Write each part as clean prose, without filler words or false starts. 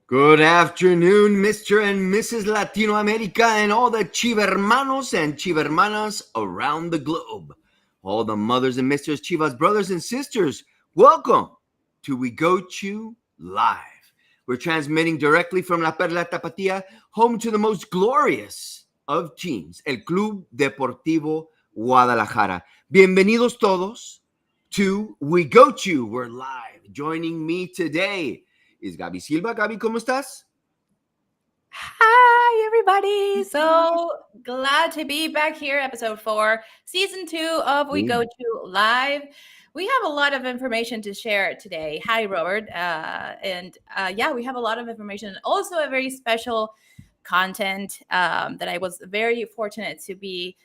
Good afternoon, Mr. and Mrs. Latinoamerica and all the Chiva hermanos and Chiva hermanas around the globe. All the mothers and misters, Chivas brothers and sisters, welcome to We Go Chew Live. We're transmitting directly from La Perla Tapatía, home to the most glorious of teams, el Club Deportivo Guadalajara. Bienvenidos todos to We Go Chew. We're live. Joining me today is Gaby Silva. Gaby, ¿cómo estás? Hi, everybody. So glad to be back here, episode 4, season 2 of We Go To Live. We have a lot of information to share today. Hi, Robert. Yeah, we have a lot of information. Also, a very special content that I was very fortunate to be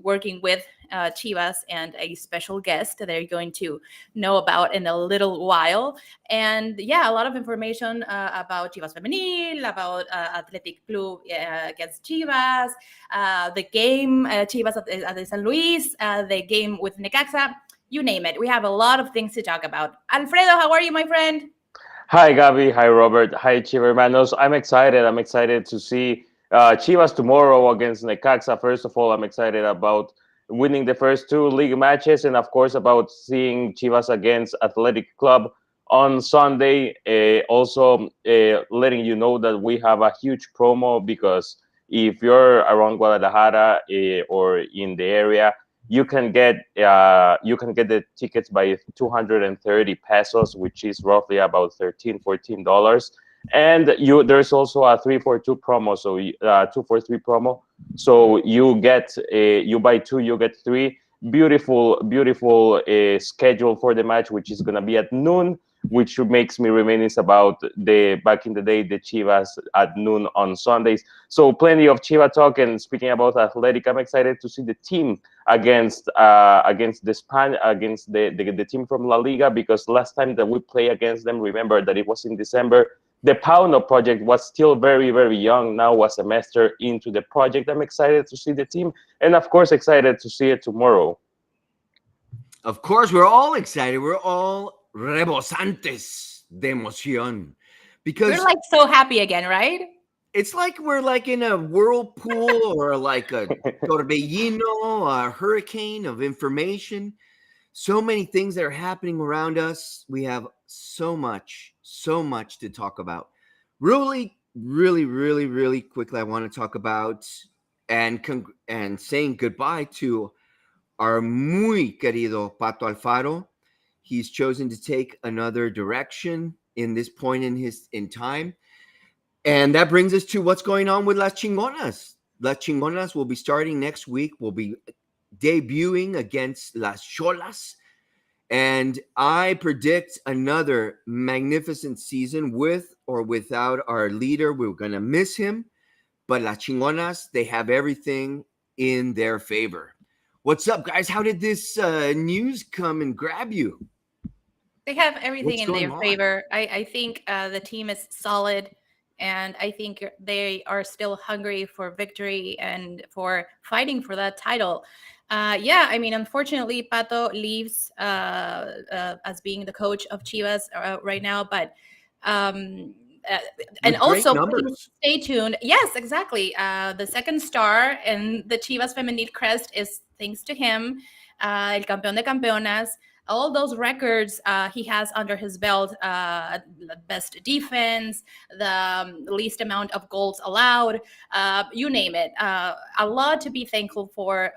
working with Chivas and a special guest that they're going to know about in a little while. And yeah, a lot of information about Chivas Femenil, about Athletic Club against Chivas, the game Chivas at San Luis, the game with Necaxa, you name it. We have a lot of things to talk about. Alfredo, how are you, my friend? Hi, Gabby. Hi, Robert. Hi, Chiva hermanos. I'm excited. I'm excited to see Chivas tomorrow against Necaxa. First of all, I'm excited about winning the first two league matches, and of course, about seeing Chivas against Athletic Club on Sunday. Also, letting you know that we have a huge promo because if you're around Guadalajara or in the area, you can get the tickets by 230 pesos, which is roughly about $13-14. And there's also a 3 for 2 promo, so 2 for 3 promo. So you buy two, you get three. Beautiful schedule for the match, which is gonna be at noon, which makes me reminisce about the back in the day the Chivas at noon on Sundays. So plenty of Chiva talk. And speaking about Athletic, I'm excited to see the team against the team from La Liga, because last time that we play against them, remember that it was in December. The Pauno project was still very young. Now a semester into the project. I'm excited to see the team, and of course excited to see it tomorrow. Of course, we're all excited. We're all rebosantes de emoción We're because like so happy again, right? it's like we're like in a whirlpool or like a torbellino, a hurricane of information. So many things that are happening around us. We have so much to talk about. Really quickly, I want to talk about and saying goodbye to our muy querido Pato Alfaro. He's chosen to take another direction in this point in time. And that brings us to what's going on with Las Chingonas. Las Chingonas will be starting next week. We'll be debuting against Las Cholas. And I predict another magnificent season with or without our leader. We're going to miss him. But Las Chingonas, they have everything in their favor. What's up, guys? How did this news come and grab you? They have everything What's in going their on? favor. I think the team is solid, and I think they are still hungry for victory and for fighting for that title. Yeah, I mean, unfortunately, Pato leaves as being the coach of Chivas right now, but. Um, uh, and With great also, please numbers. stay tuned. Yes, exactly. The second star and the Chivas Femenil crest is thanks to him, El Campeón de Campeonas, all those records he has under his belt, best defense, the least amount of goals allowed, you name it. A lot to be thankful for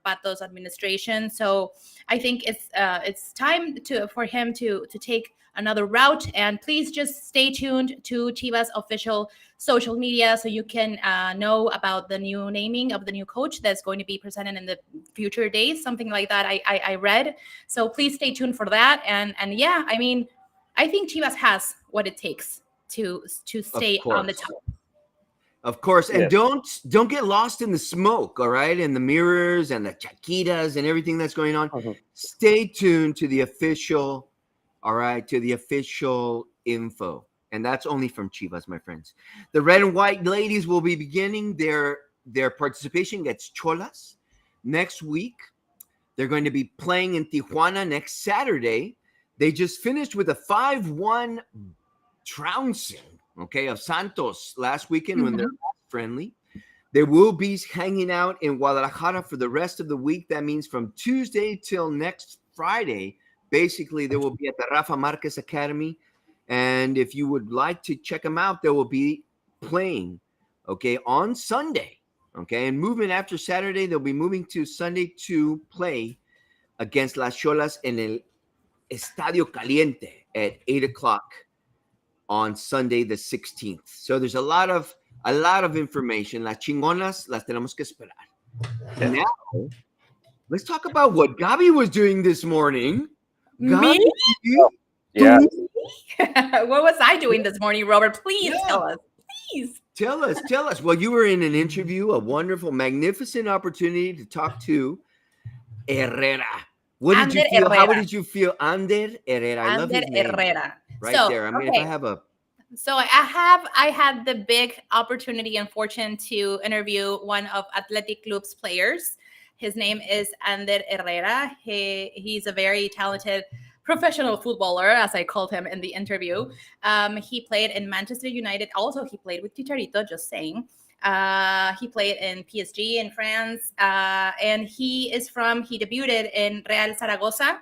Pato's administration. So I think it's time for him to take another route. And please just stay tuned to Chivas official social media so you can know about the new naming of the new coach that's going to be presented in the future days, something like that. I read. So please stay tuned for that. And yeah, I mean, I think Chivas has what it takes to Of stay on the course. top. Of course. And Yes. don't get lost in the smoke, all right? And the mirrors and the chaquitas and everything that's going on. Mhm. Stay tuned to the official, all right, to the official info. And that's only from Chivas, my friends. The red and white ladies will be beginning their participation against Cholas next week. They're going to be playing in Tijuana next Saturday. They just finished with a 5-1 trouncing, okay, of Santos last weekend when they're friendly. They will be hanging out in Guadalajara for the rest of the week. That means from Tuesday till next Friday, basically, they will be at the Rafa Marquez Academy. And if you would like to check them out, they will be playing, okay, on Sunday, okay, and moving after Saturday. They'll be moving to Sunday to play against Las Cholas in el Estadio Caliente at 8 o'clock on Sunday the 16th. So there's a lot of information. Las chingonas las tenemos que esperar. Now, let's talk about what Gabi was doing this morning. Me? Yeah. What was I doing this morning, Robert? Please tell us. Please. Tell us. Well, you were in an interview, a wonderful, magnificent opportunity to talk to Herrera. What did you feel? How did you feel? Ander Herrera. I love his name. Herrera. Right there. I mean, if I have a... So I had the big opportunity and fortune to interview one of Athletic Club's players. His name is Ander Herrera. He's a very talented professional footballer, as I called him in the interview. He played in Manchester United. Also, he played with Chicharito, just saying. He played in PSG in France. And he debuted in Real Zaragoza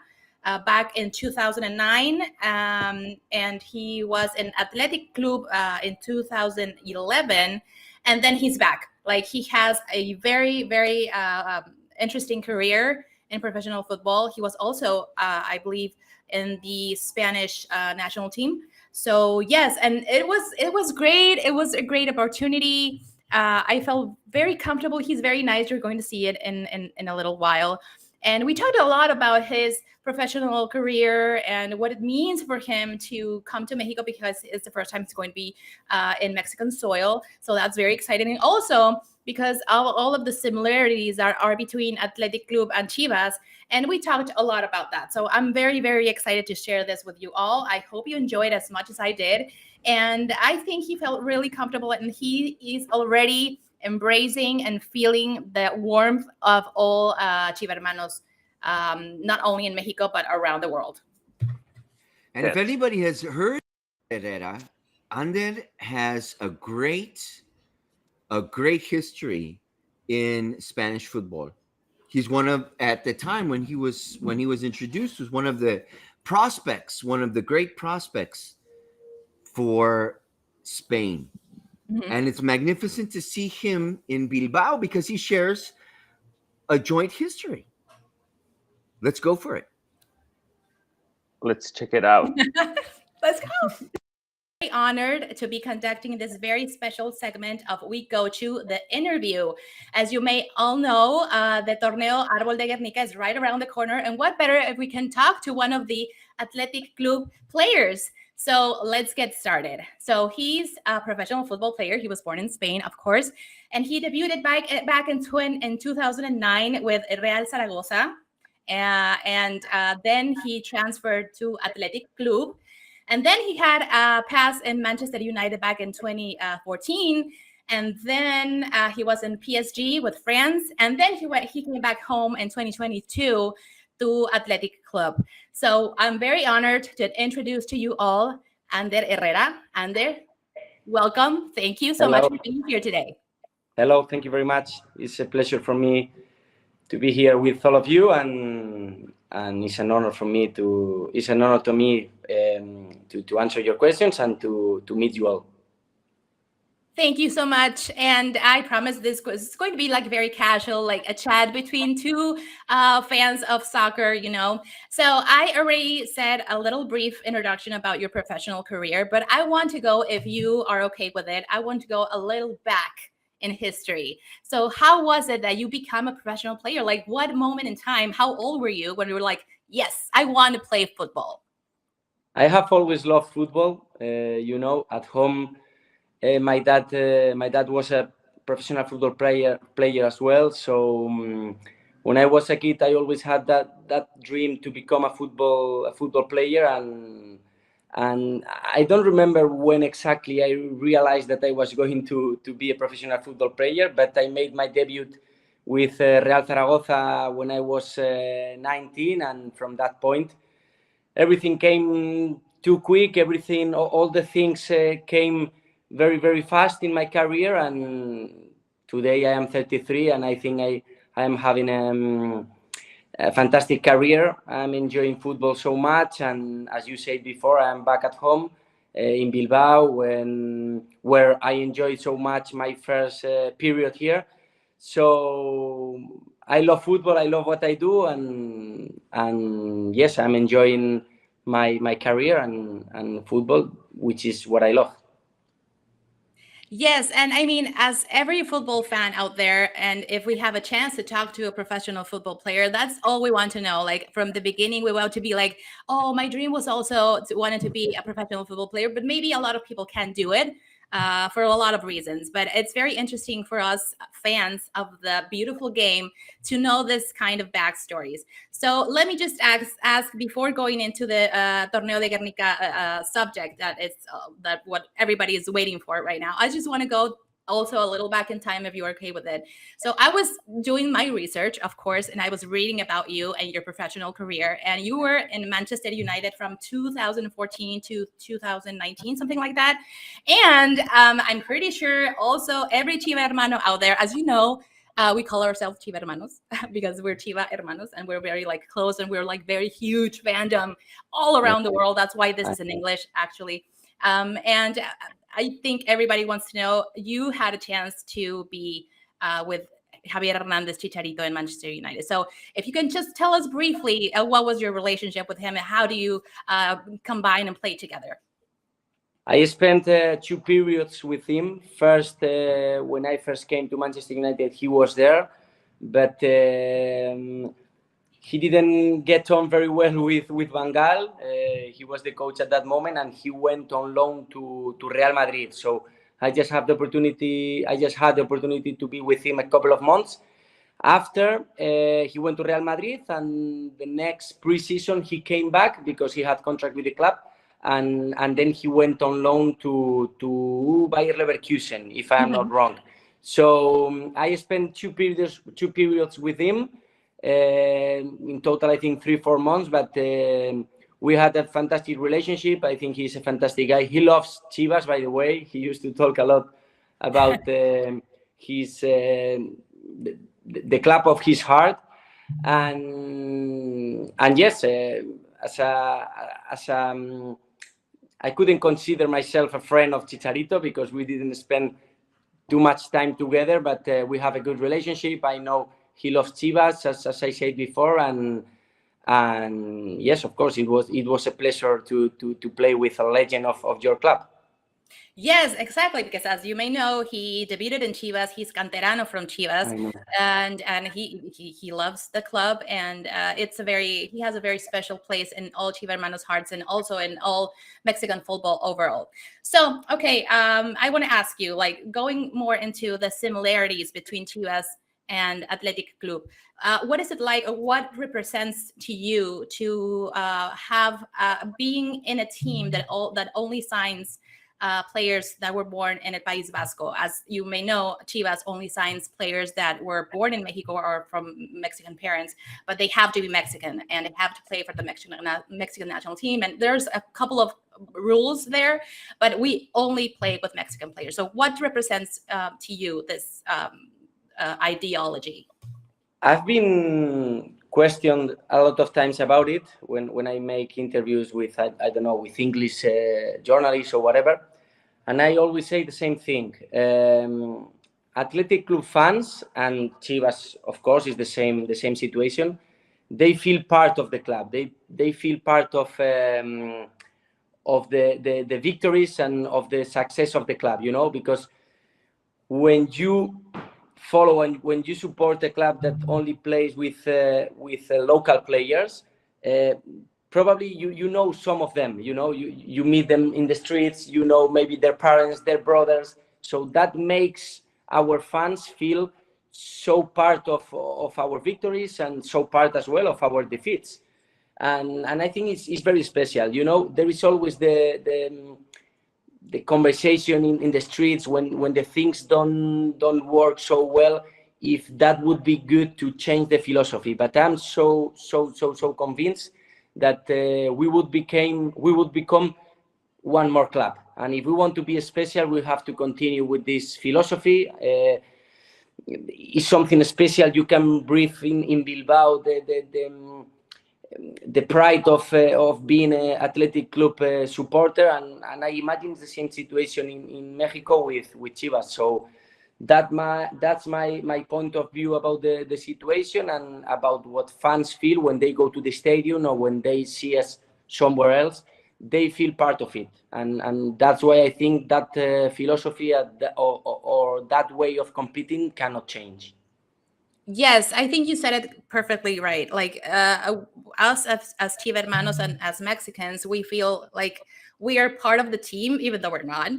back in 2009. And he was in Athletic Club in 2011. And then he's back. Like, he has a very, very interesting career in professional football. He was also, I believe, in the Spanish national team. So yes, and it was great. It was a great opportunity. I felt very comfortable. He's very nice. You're going to see it in a little while. And we talked a lot about his professional career and what it means for him to come to Mexico, because it's the first time he's going to be in Mexican soil. So that's very exciting. And also because all of the similarities are between Athletic Club and Chivas. And we talked a lot about that. So I'm very, very excited to share this with you all. I hope you enjoyed as much as I did. And I think he felt really comfortable, and he is already embracing and feeling the warmth of all Chiva hermanos, not only in Mexico, but around the world. And if anybody has heard Herrera, Ander has a great history in Spanish football. He's at the time when he was introduced, was one of the prospects, one of the great prospects for Spain. Mm-hmm. And it's magnificent to see him in Bilbao because he shares a joint history. Let's go for it. Let's check it out. Let's go. Very honored to be conducting this very special segment of We Go To the Interview. As you may all know, the Torneo Árbol de Gernika is right around the corner. And what better if we can talk to one of the Athletic Club players? So let's get started. So he's a professional football player. He was born in Spain, of course. And he debuted back in 2009 with Real Zaragoza. And then he transferred to Athletic Club. And then he had a pass in Manchester United back in 2014. And then he was in PSG with France. And then he came back home in 2022 to Athletic Club. So I'm very honored to introduce to you all Ander Herrera. Ander, welcome. Thank you so much for being here today. Hello, thank you very much. It's a pleasure for me to be here with all of you, and it's an honor to me to answer your questions and to meet you all. Thank you so much. And I promise this is going to be like very casual, like a chat between two fans of soccer, you know. So I already said a little brief introduction about your professional career, but I want to go, if you are okay with it, I want to go a little back in history. So how was it that you become a professional player? Like, what moment in time, how old were you when you were like, yes, I want to play football? I have always loved football. You know, at home, my dad was a professional football player as well. So when I was a kid, I always had that dream to become a football player, and I don't remember when exactly I realized that I was going to be a professional football player, but I made my debut with Real Zaragoza when I was 19, and from that point, everything came too quick. Everything, all the things came very, very fast in my career. And today I am 33, and I think I am having a fantastic career. I'm enjoying football so much, and as you said before, I'm back at home in Bilbao, where I enjoyed so much my first period here. So I love football. I love what I do, and yes, I'm enjoying my career and football, which is what I love. Yes, and I mean, as every football fan out there, and if we have a chance to talk to a professional football player, that's all we want to know. Like from the beginning, we want to be like, oh, my dream was also wanted to be a professional football player, but maybe a lot of people can't do it for a lot of reasons. But it's very interesting for us fans of the beautiful game to know this kind of backstories. So let me just ask before going into the Torneo de Guernica subject that is that what everybody is waiting for right now. I just want to go also a little back in time if you're okay with it. So I was doing my research, of course, and I was reading about you and your professional career. And you were in Manchester United from 2014 to 2019, something like that. And I'm pretty sure also every Chiva hermano out there, as you know, we call ourselves Chiva hermanos because we're Chiva hermanos and we're very like close and we're like very huge fandom all around the world. That's why this is in English, actually. And I think everybody wants to know, you had a chance to be with Javier Hernandez Chicharito in Manchester United. So if you can just tell us briefly, what was your relationship with him and how do you combine and play together? I spent 2 periods with him. First, when I first came to Manchester United, he was there, but he didn't get on very well with Van Gaal. He was the coach at that moment, and he went on loan to Real Madrid. So I just had the opportunity to be with him a couple of months. After he went to Real Madrid, and the next pre-season he came back because he had contract with the club. And then he went on loan to Bayer Leverkusen, if I am not wrong. So I spent 2 periods with him. In total, I think 3-4 months, but we had a fantastic relationship. I think he's a fantastic guy. He loves Chivas, by the way. He used to talk a lot about his the club of his heart, and yes, I couldn't consider myself a friend of Chicharito because we didn't spend too much time together, but we have a good relationship. I know he loves Chivas, as I said before, and yes, of course, it was a pleasure to play with a legend of your club. Yes, exactly. Because as you may know, he debuted in Chivas. He's canterano from Chivas, and he loves the club, and he has a very special place in all Chiva hermanos' hearts, and also in all Mexican football overall. So, okay, I want to ask you, like, going more into the similarities between Chivas and Athletic Club. What is it like, or what represents to you to have being in a team that only signs players that were born in El País Vasco? As you may know, Chivas only signs players that were born in Mexico or from Mexican parents, but they have to be Mexican and they have to play for the Mexican national team. And there's a couple of rules there, but we only play with Mexican players. So what represents to you this ideology? I've been questioned a lot of times about it when I make interviews with, I don't know, with English journalists or whatever. And I always say the same thing. Athletic Club fans, and Chivas, of course, is the same situation. They feel part of the club. They feel part of the victories and of the success of the club, you know, because when you follow and when you support a club that only plays with local players, probably you know some of them, you know, you meet them in the streets, you know, maybe their parents, their brothers. So that makes our fans feel so part of our victories and so part as well of our defeats. And I think it's very special. You know, there is always the conversation in the streets when the things don't work so well, if that would be good to change the philosophy. But I'm so convinced that we would become one more club. And if we want to be special, we have to continue with this philosophy. It's something special. You can breathe in Bilbao the pride of being an athletic club supporter, and I imagine the same situation in Mexico with Chivas. So that's my point of view about the situation and about what fans feel when they go to the stadium or when they see us somewhere else. They feel part of it, and that's why I think that philosophy or that way of competing cannot change. Yes, I think you said it perfectly right. Like us as Chiva hermanos and as Mexicans, we feel like we are part of the team, even though we're not,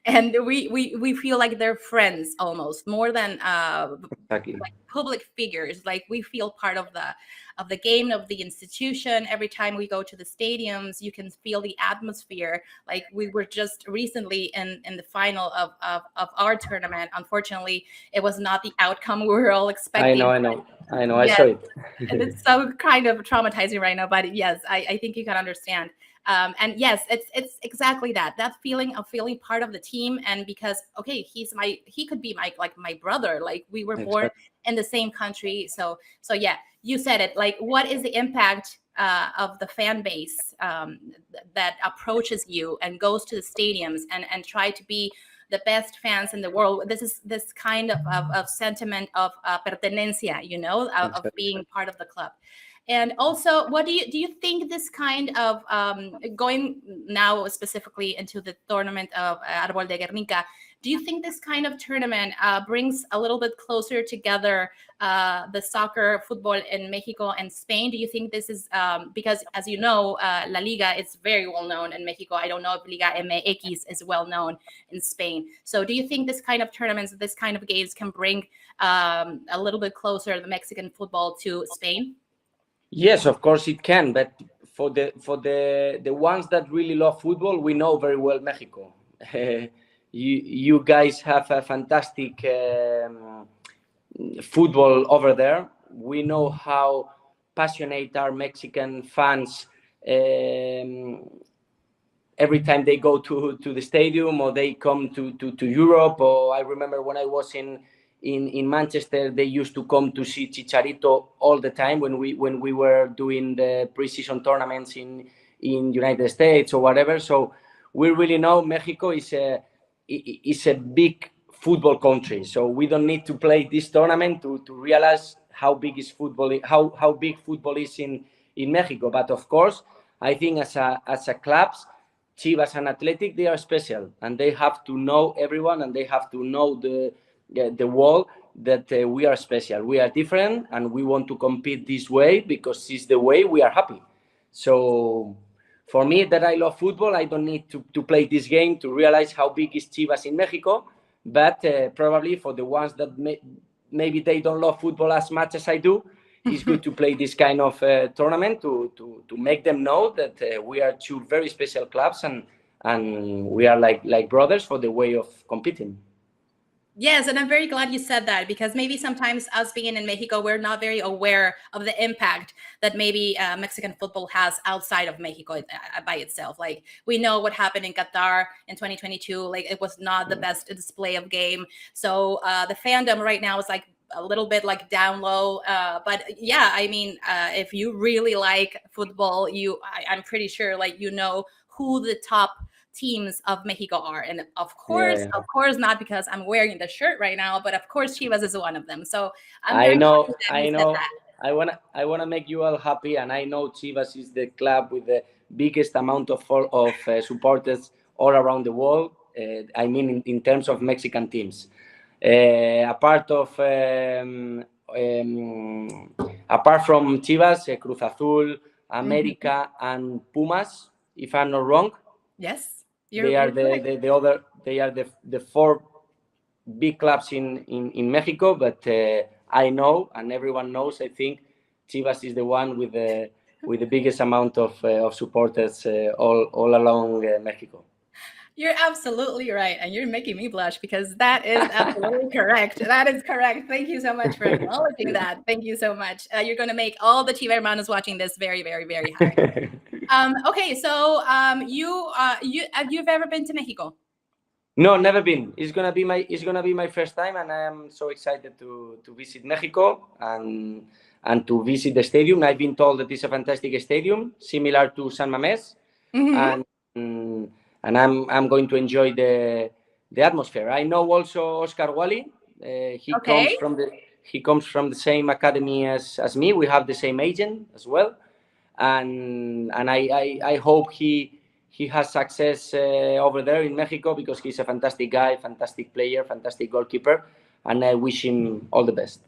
and we feel like they're friends almost more than Exactly. like public figures. Like we feel part of the game, of the institution. Every time we go to the stadiums, you can feel the atmosphere. Like we were just recently in the final of our tournament. Unfortunately, it was not the outcome we were all expecting. I know. I Yes, saw it. and it's so kind of traumatizing right now. But yes, I think you can understand. And yes, it's exactly that feeling of feeling part of the team. And because okay, he could be my brother. Like we were born Exactly. in the same country. So yeah, you said it. Like, what is the impact of the fan base that approaches you and goes to the stadiums and try to be the best fans in the world? This is this kind of sentiment of pertenencia, of Exactly. being part of the club. And also, what do you think this kind of going now specifically into the tournament of Árbol de Gernika? Do you think this kind of tournament brings a little bit closer together the soccer, football in Mexico and Spain? Do you think this is because, as you know, La Liga is very well known in Mexico? I don't know if Liga MX is well known in Spain. So, do you think this kind of tournaments, this kind of games, can bring a little bit closer the Mexican football to Spain? Yes, of course it can, but for the ones that really love football, we know very well Mexico. You guys have a fantastic football over there. We know how passionate are Mexican fans every time they go to the stadium or they come to Europe. Or I remember when I was in Manchester, they used to come to see Chicharito all the time when we were doing the preseason tournaments in United States or whatever. So we really know Mexico is a big football country. So we don't need to play this tournament to realize how big is football, how big football is in Mexico. But of course, I think as a clubs, Chivas and Athletic, they are special, and they have to know everyone, and they have to know the world that we are special. We are different, and we want to compete this way because it's the way we are happy. So for me, that I love football, I don't need to play this game to realize how big is Chivas in Mexico. But probably for the ones that maybe they don't love football as much as I do, it's good to play this kind of tournament to make them know that we are two very special clubs and we are like brothers for the way of competing. Yes, and I'm very glad you said that, because maybe sometimes us being in Mexico, we're not very aware of the impact that maybe Mexican football has outside of Mexico by itself. Like we know what happened in Qatar in 2022, like it was not the best display of game. So the fandom right now is like a little bit like down low. But yeah, I mean, if you really like football, I'm pretty sure like who the top teams of Mexico are. And of course, not because I'm wearing the shirt right now, but of course Chivas is one of them. So I'm very happy that you said that. I wanna make you all happy, and I know Chivas is the club with the biggest amount of supporters all around the world. I mean, in terms of Mexican teams. Apart from Chivas, Cruz Azul, America, and Pumas, if I'm not wrong. Yes. They are the four big clubs in Mexico, but I know, and everyone knows, I think Chivas is the one with the biggest amount of supporters all along Mexico. You're absolutely right. And you're making me blush because that is absolutely correct. That is correct. Thank you so much for acknowledging that. Thank you so much. You're going to make all the Chiva hermanos watching this very, very, very happy. Okay, so you've ever been to Mexico? No, never been. It's gonna be my first time, and I am so excited to visit Mexico and to visit the stadium. I've been told that it's a fantastic stadium, similar to San Mamés, and I'm going to enjoy the atmosphere. I know also Oscar Wally. He comes from the same academy as me. We have the same agent as well, and I hope he has success over there in Mexico, because he's a fantastic guy, fantastic player, fantastic goalkeeper, and I wish him all the best.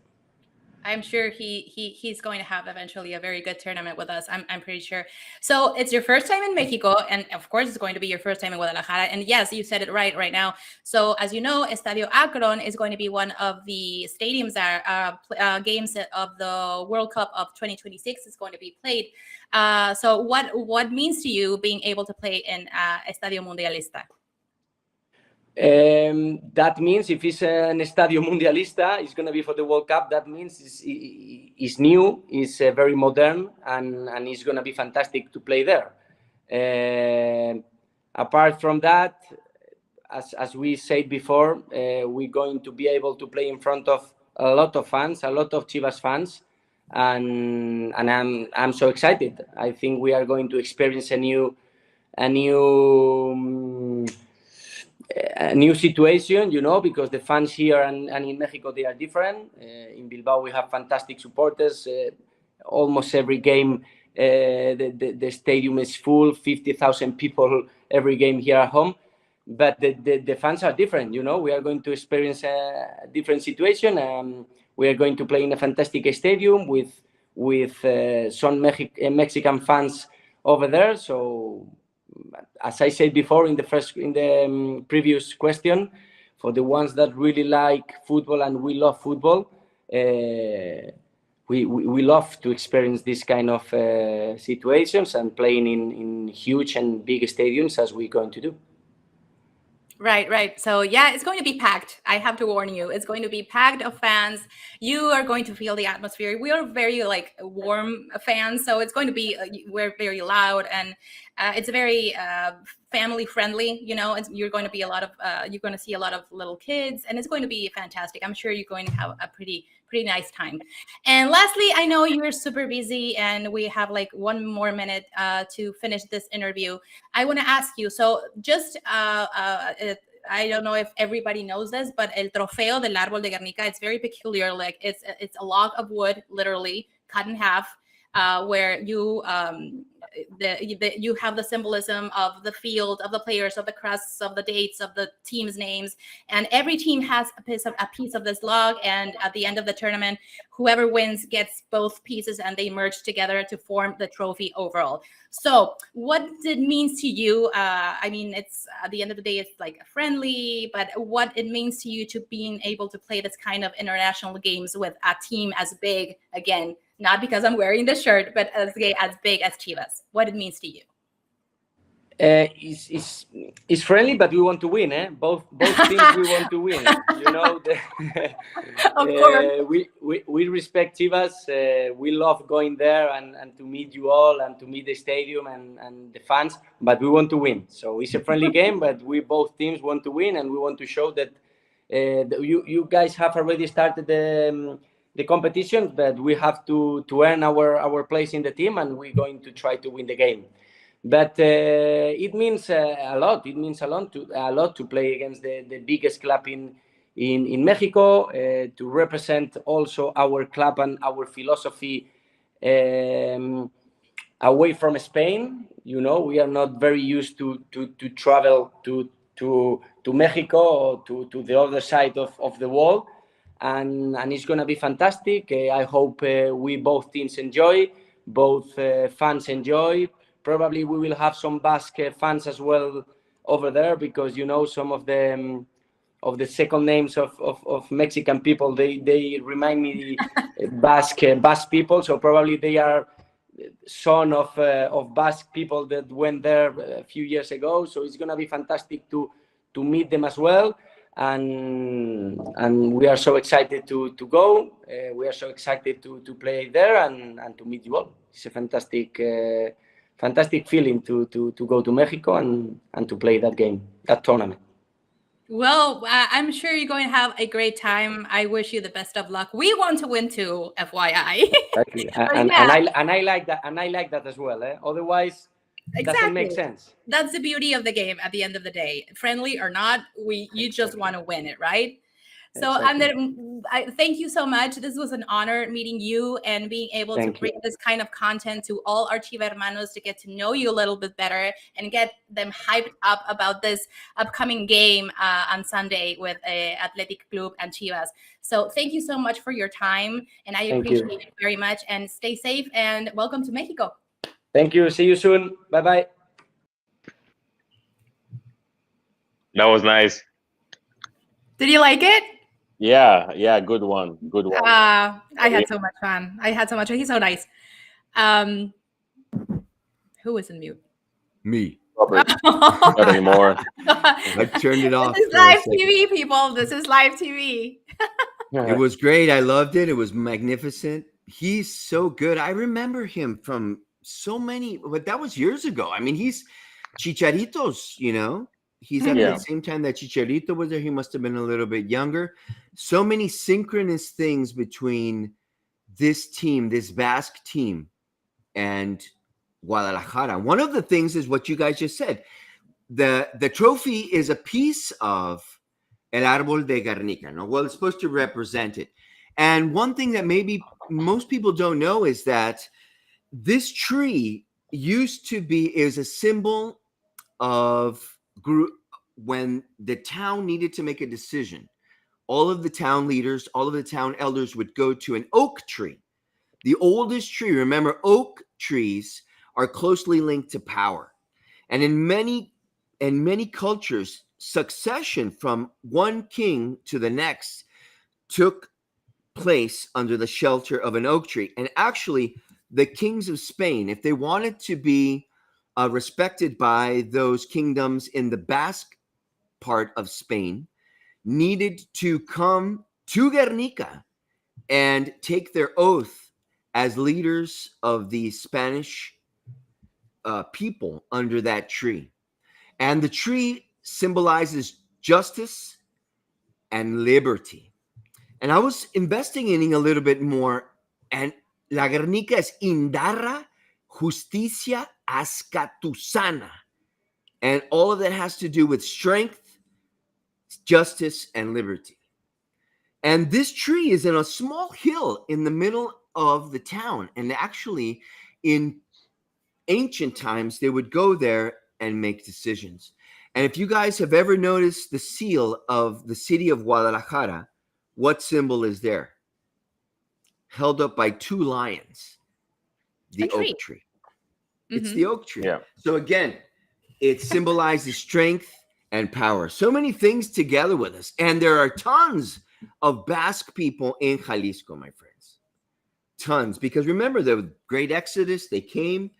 I'm sure he's going to have eventually a very good tournament with us. I'm pretty sure. So it's your first time in Mexico, and of course it's going to be your first time in Guadalajara. And yes, you said it right now. So as you know, Estadio Akron is going to be one of the stadiums that games of the World Cup of 2026 is going to be played. So what means to you being able to play in Estadio Mundialista? That means if it's an Estadio Mundialista, it's going to be for the World Cup. That means it's new, it's very modern, and it's going to be fantastic to play there. Apart from that, as we said before, we're going to be able to play in front of a lot of fans, a lot of Chivas fans, and I'm so excited. I think we are going to experience a new situation, because the fans here and in Mexico, they are different. In Bilbao, we have fantastic supporters. Almost every game, the stadium is full, 50,000 people every game here at home. But the fans are different, We are going to experience a different situation. We are going to play in a fantastic stadium with some Mexican fans over there. So, as I said before in the previous question, for the ones that really like football and we love football, we love to experience this kind of situations and playing in huge and big stadiums as we're going to do. Right. So yeah, it's going to be packed. I have to warn you, it's going to be packed of fans. You are going to feel the atmosphere. We are very warm fans, so it's going to be we're very loud, and it's very family friendly. You're going to be you're going to see a lot of little kids, and it's going to be fantastic. I'm sure you're going to have a pretty nice time. And lastly, I know you're super busy and we have 1 more minute to finish this interview. I want to ask you, so just I don't know if everybody knows this, but el trofeo del Árbol de Gernika, it's very peculiar. It's a log of wood, literally cut in half, where you you have the symbolism of the field, of the players, of the crests, of the dates, of the team's names, and every team has a piece of this log. And at the end of the tournament, whoever wins gets both pieces, and they merge together to form the trophy overall. So, what it means to you? I mean, it's at the end of the day, it's friendly, but what it means to you to being able to play this kind of international games with a team as big again. Not because I'm wearing the shirt, but as big as Chivas. What it means to you? It's friendly, but we want to win. Both teams we want to win. Of course. We respect Chivas. We love going there and to meet you all and to meet the stadium and the fans. But we want to win. So it's a friendly game, but we both teams want to win, and we want to show that you guys have already started the competition, but we have to earn our place in the team, and we're going to try to win the game. But it means a lot. It means a lot to play against the biggest club in Mexico, to represent also our club and our philosophy away from Spain. We are not very used to travel to Mexico or to the other side of the world. And it's going to be fantastic. I hope we both teams enjoy, both fans enjoy. Probably we will have some Basque fans as well over there, because some of the second names of Mexican people, they remind me Basque people. So probably they are son of Basque people that went there a few years ago. So it's gonna be fantastic to meet them as well. And we are so excited to go. We are so excited to play there and to meet you all. It's a fantastic feeling to go to Mexico and to play that game, that tournament. Well, I'm sure you're going to have a great time. I wish you the best of luck. We want to win too, FYI. Exactly. and I like that, and I like that as well. Otherwise, it doesn't make sense. That's the beauty of the game. At the end of the day, friendly or not, you just want to win it, right? So, Exactly. thank you so much. This was an honor meeting you and being able to bring this kind of content to all our Chiva hermanos to get to know you a little bit better and get them hyped up about this upcoming game on Sunday with Athletic Club and Chivas. So thank you so much for your time, and I appreciate it very much. And stay safe and welcome to Mexico. Thank you. See you soon. Bye-bye. That was nice. Did you like it? Yeah, good one. I had so much fun. He's so nice. Who was in mute? Me. Robert. Not anymore. I turned it off. This is live TV, people. This is live TV. It was great. I loved it. It was magnificent. He's so good. I remember him from so many, but that was years ago. I mean, he's Chicharito's, you know. He's at the same time that Chicharito was there. He must have been a little bit younger. So many synchronous things between this team, this Basque team, and Guadalajara. One of the things is what you guys just said. The trophy is a piece of El Árbol de Gernika. No? Well, it's supposed to represent it. And one thing that maybe most people don't know is that this tree is a symbol of when the town needed to make a decision. All of the town leaders, all of the town elders would go to an oak tree, the oldest tree. Remember, oak trees are closely linked to power, and in many cultures, succession from one king to the next took place under the shelter of an oak tree. And actually, the kings of Spain, if they wanted to be respected by those kingdoms in the Basque part of Spain, needed to come to Guernica and take their oath as leaders of the Spanish people under that tree. And the tree symbolizes justice and liberty. And I was investigating a little bit more, and La Guernica is Indarra Justicia Ascatusana. And all of that has to do with strength, justice, and liberty. And this tree is in a small hill in the middle of the town. And actually, in ancient times, they would go there and make decisions. And if you guys have ever noticed the seal of the city of Guadalajara, what symbol is there? Held up by two lions. The oak tree. It's the oak tree. Yeah. So again, it symbolizes strength and power. So many things together with us. And there are tons of Basque people in Jalisco, my friends. Tons. Because remember, the great Exodus, they came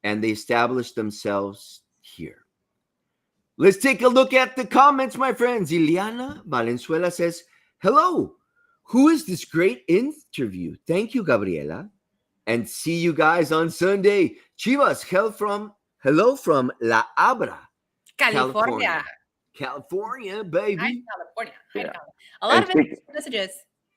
and they established themselves here. Let's take a look at the comments, my friends. Ileana Valenzuela says, hello, who is this great interview? Thank you, Gabriela. And see you guys on Sunday. Chivas, hello from La Abra, California. California, baby. Hi, California. Yeah. A lot of messages.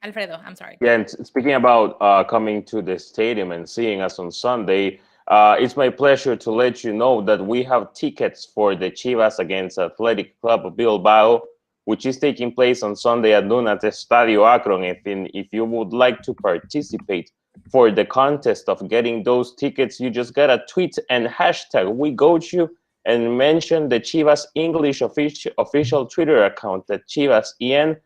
Alfredo, I'm sorry. Yeah, and speaking about coming to the stadium and seeing us on Sunday, it's my pleasure to let you know that we have tickets for the Chivas against Athletic Club Bilbao, which is taking place on Sunday at noon at Estadio Akron. If you would like to participate for the contest of getting those tickets, you just gotta tweet and hashtag WeGoChu and mention the Chivas English official Twitter account, the ChivasEN_,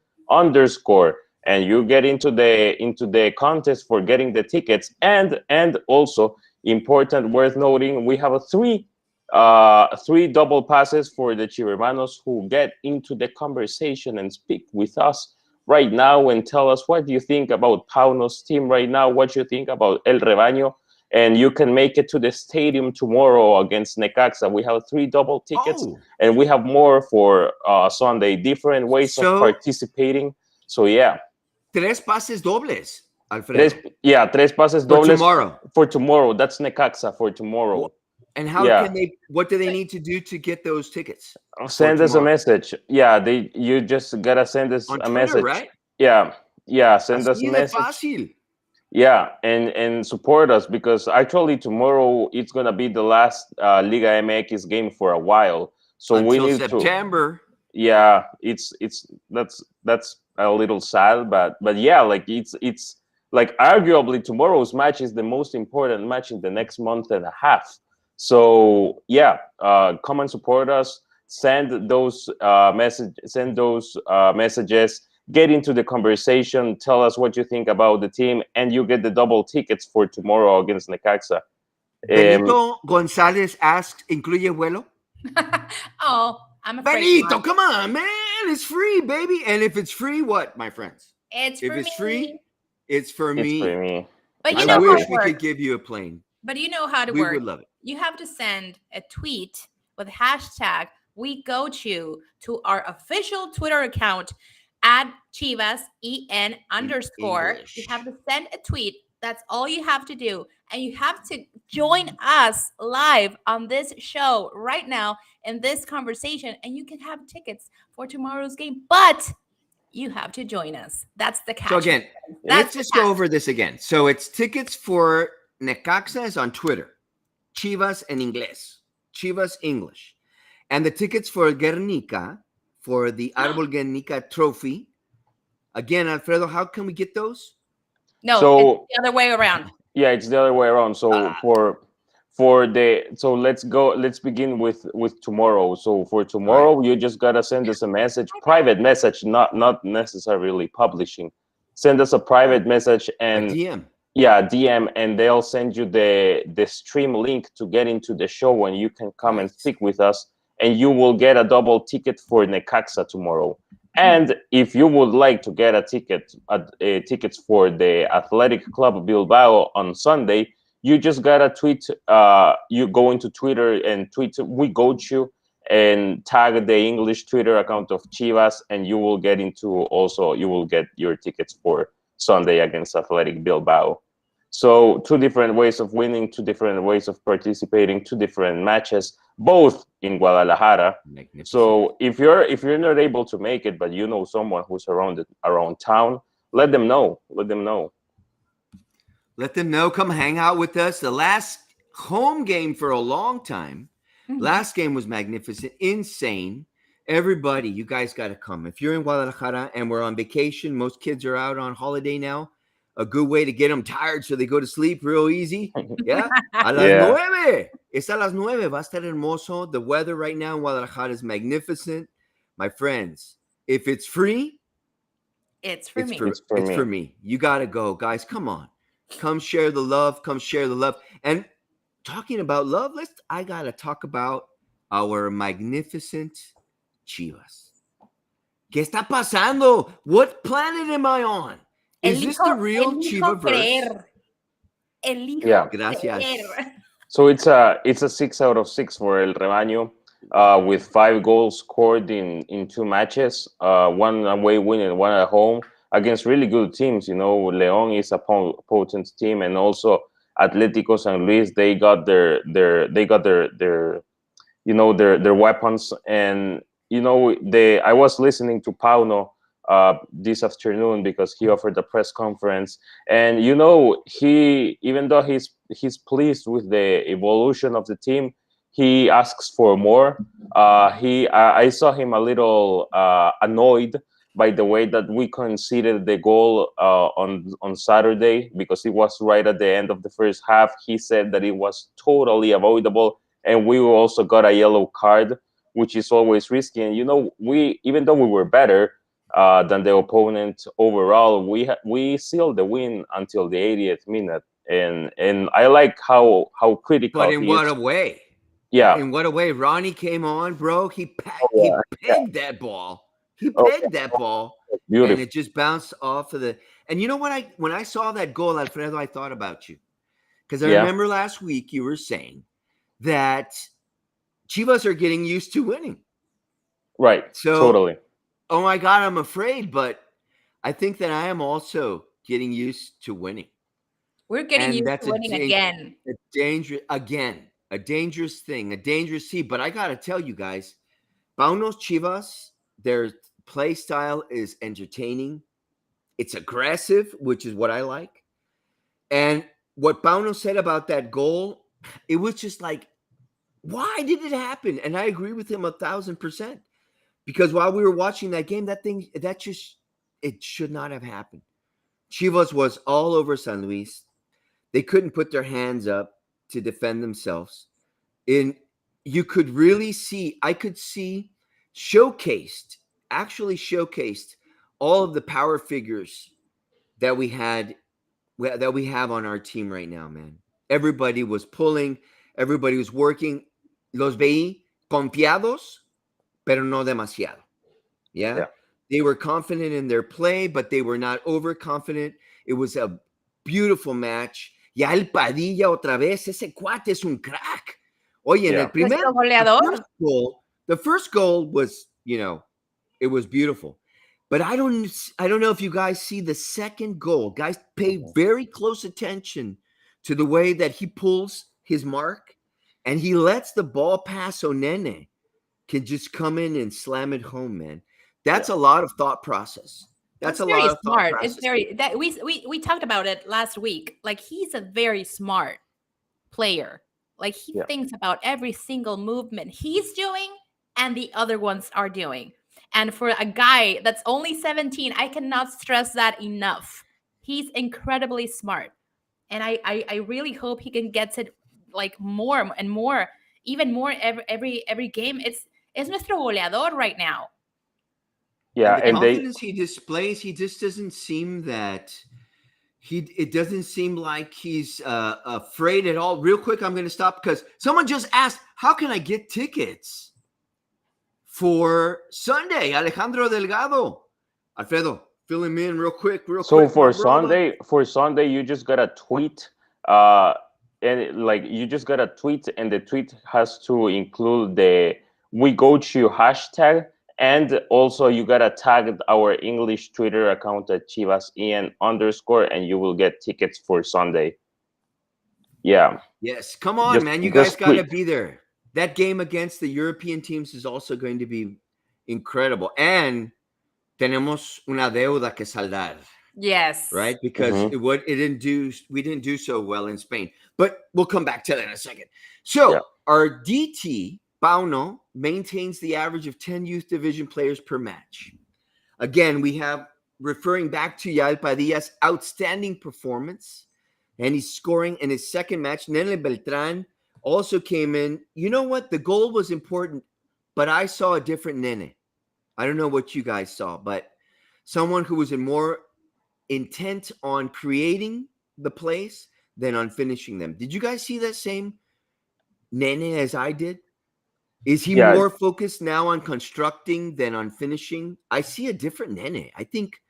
and you get into the contest for getting the tickets. And also important, worth noting, we have three double passes for the Chivermanos who get into the conversation and speak with us right now and tell us what you think about Pauno's team right now, what you think about El Rebaño, and you can make it to the stadium tomorrow against Necaxa. We have 3 double tickets, Oh, and we have more for Sunday. Different ways of so participating. So yeah, tres pases dobles, tres, Alfredo, yeah, tres pases for dobles tomorrow. for tomorrow. That's Necaxa for tomorrow. And how Yeah, can they? What do they need to do to get those tickets for send us a tomorrow? message. Yeah, you just gotta send us On a Twitter, message. right? Yeah, send us a Así de message. fácil. Yeah, and support us, because actually tomorrow it's gonna be the last Liga MX game for a while. So we Until need to. September. Yeah, it's that's a little sad, but yeah, like it's like arguably tomorrow's match is the most important match in the next month and a half. So yeah, come and support us. Send those messages. Get into the conversation. Tell us what you think about the team, and you get the double tickets for tomorrow against Necaxa. Um, Benito González asks, ¿incluye vuelo? Oh, I'm afraid Benito, not. come on, man. It's free, baby. And if it's free, what, my friends? It's If for it's me. free, it's for it's for me. me. But you I know how wish it we could works. give you a plane. But you know how to We work. would love it. You have to send a tweet with hashtag we go to our official Twitter account at Chivas EN underscore. English. You have to send a tweet. That's all you have to do. And you have to join us live on this show right now in this conversation. And you can have tickets for tomorrow's game. But you have to join us. That's the catch. So again, let's just go over this again. So it's tickets for Necaxa is on Twitter. Chivas en inglés. Chivas English. And the tickets for Gernika, for the Árbol de Gernika Trophy. Again, Alfredo, how can we get those? No, So- it's the other way around. Yeah, it's the other way around. So let's begin with tomorrow. So for tomorrow, you just gotta send us a message, private message, not necessarily publishing. Send us a private message A and DM. yeah, DM, and they'll send you the stream link to get into the show, and you can come and Right. speak with us, and you will get a double ticket for Necaxa tomorrow. And if you would like to get tickets for the Athletic Club Bilbao on Sunday, you just gotta tweet. You go into Twitter and tweet "We Got You" and tag the English Twitter account of Chivas, and you will get your tickets for Sunday against Athletic Bilbao. So 2 different ways of winning, 2 different ways of participating, 2 different matches, both in Guadalajara. Magnificent. So if you're not able to make it, but you know someone who's around town, let them know. Let them know. Let them know. Come hang out with us. The last home game for a long time. Last game was magnificent, insane. Everybody, you guys got to come. If you're in Guadalajara and we're on vacation, most kids are out on holiday now. A good way to get them tired so they go to sleep real easy. Yeah. A las Yeah. 9. Es a las 9. Va a estar hermoso. The weather right now in Guadalajara is magnificent. My friends, if it's free, It's for me. It's for me. me. You got to go, guys. Come on. Come share the love. Come share the love. And talking about love, I got to talk about our magnificent Chivas. ¿Qué está pasando? What planet am I on? Is this the real Chivaverse? Creer. Elijo Yeah. Gracias. creer. So it's a 6 out of 6 for El Rebaño, with 5 goals scored in 2 matches, 1 away win and 1 at home against really good teams. You know, León is a potent team, and also Atlético San Luis. They got their weapons, and I was listening to Pauno this afternoon because he offered a press conference, and he, even though he's pleased with the evolution of the team, he asks for more. I saw him a little annoyed by the way that we conceded the goal on Saturday, because it was right at the end of the first half. He said that it was totally avoidable, and we also got a yellow card, which is always risky. And even though we were better than the opponent overall, we sealed the win until the 80th minute, and I like how critical. But in what a way? Yeah. In what a way? Ronnie came on, bro. He yeah. pegged that ball. He Okay. pegged that ball, Beautiful. and it just bounced off of the. And you know what? When I saw that goal, Alfredo, I thought about you. Because I Yeah. remember last week you were saying that Chivas are getting used to winning. Right. So, Totally. oh my God, I'm afraid, but I think that I am also getting used to winning. We're getting And used that's to winning again. a dangerous thing, a dangerous sea. But I got to tell you guys, Pauno's Chivas, their play style is entertaining. It's aggressive, which is what I like. And what Pauno said about that goal, it was just like, why did it happen? And I agree with him 1,000%. Because while we were watching that game, it should not have happened. Chivas was all over San Luis. They couldn't put their hands up to defend themselves. You could really see, I could see actually showcased all of the power figures that we have on our team right now, man. Everybody was pulling, everybody was working. Los veí confiados, pero no demasiado. Yeah. They were confident in their play, but they were not overconfident. It was a beautiful match. Ya el Padilla otra vez, ese cuate es un crack. Oye, en el Nuestro goleador. the first goal was, it was beautiful. But I don't know if you guys see the second goal. Guys, pay very close attention to the way that he pulls his mark and he lets the ball pass Onene can just come in and slam it home, man. That's a lot of thought process. That's a very lot of thought smart. process. It's very that we talked about it last week. Like, he's a very smart player. Like, he thinks about every single movement he's doing and the other ones are doing. And for a guy that's only 17, I cannot stress that enough. He's incredibly smart. And I really hope he can get it like more and more, even more every game. It's nuestro goleador right now. Yeah, and the confidence he displays, he just doesn't seem that it doesn't seem like he's afraid at all. Real quick, I'm going to stop because someone just asked, how can I get tickets for Sunday? Alejandro Delgado. Alfredo, fill him in real quick. So for Sunday, you just got a tweet, and you just got a tweet, and the tweet has to include the "We Got You" hashtag, and also you gotta tag our English Twitter account at Chivas Ian _, and you will get tickets for Sunday. Yeah. Yes, come on, man! You guys got to be there. That game against the European teams is also going to be incredible, and tenemos una deuda que saldar. Yes. Right? Because we didn't do so well in Spain. But we'll come back to that in a second. So our DT, Pauno, maintains the average of 10 youth division players per match. Again, we have, referring back to Yael Padilla's outstanding performance, and he's scoring in his second match. Nene Beltran also came in. You know what? The goal was important, but I saw a different Nene. I don't know what you guys saw, but someone who was more intent on creating the plays than on finishing them. Did you guys see that same Nene as I did? Is he more focused now on constructing than on finishing? I see a different Nene. I think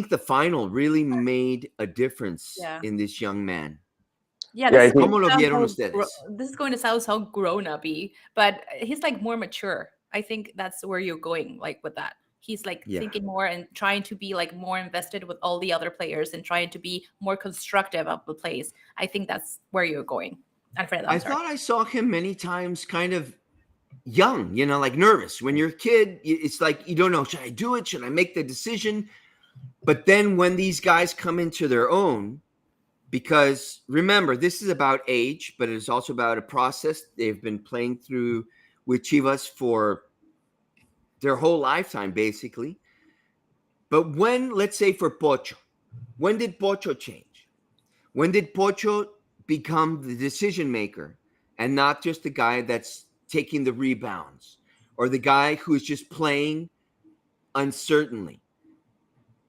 the final really made a difference in this young man. Yeah, this, this is going to sound so grown-up-y, but he's like more mature. I think that's where you're going, like, with that. He's like thinking more and trying to be like more invested with all the other players and trying to be more constructive of the plays. I think that's where you're going. Alfredo, I thought I saw him many times kind of young, like nervous. When you're a kid, it's like you don't know, should I do it? Should I make the decision? But then when these guys come into their own, because remember, this is about age, but it's also about a process they've been playing through with Chivas for their whole lifetime, basically. But when, let's say for Pocho, when did Pocho change? When did Pocho become the decision maker and not just the guy that's taking the rebounds or the guy who's just playing uncertainly?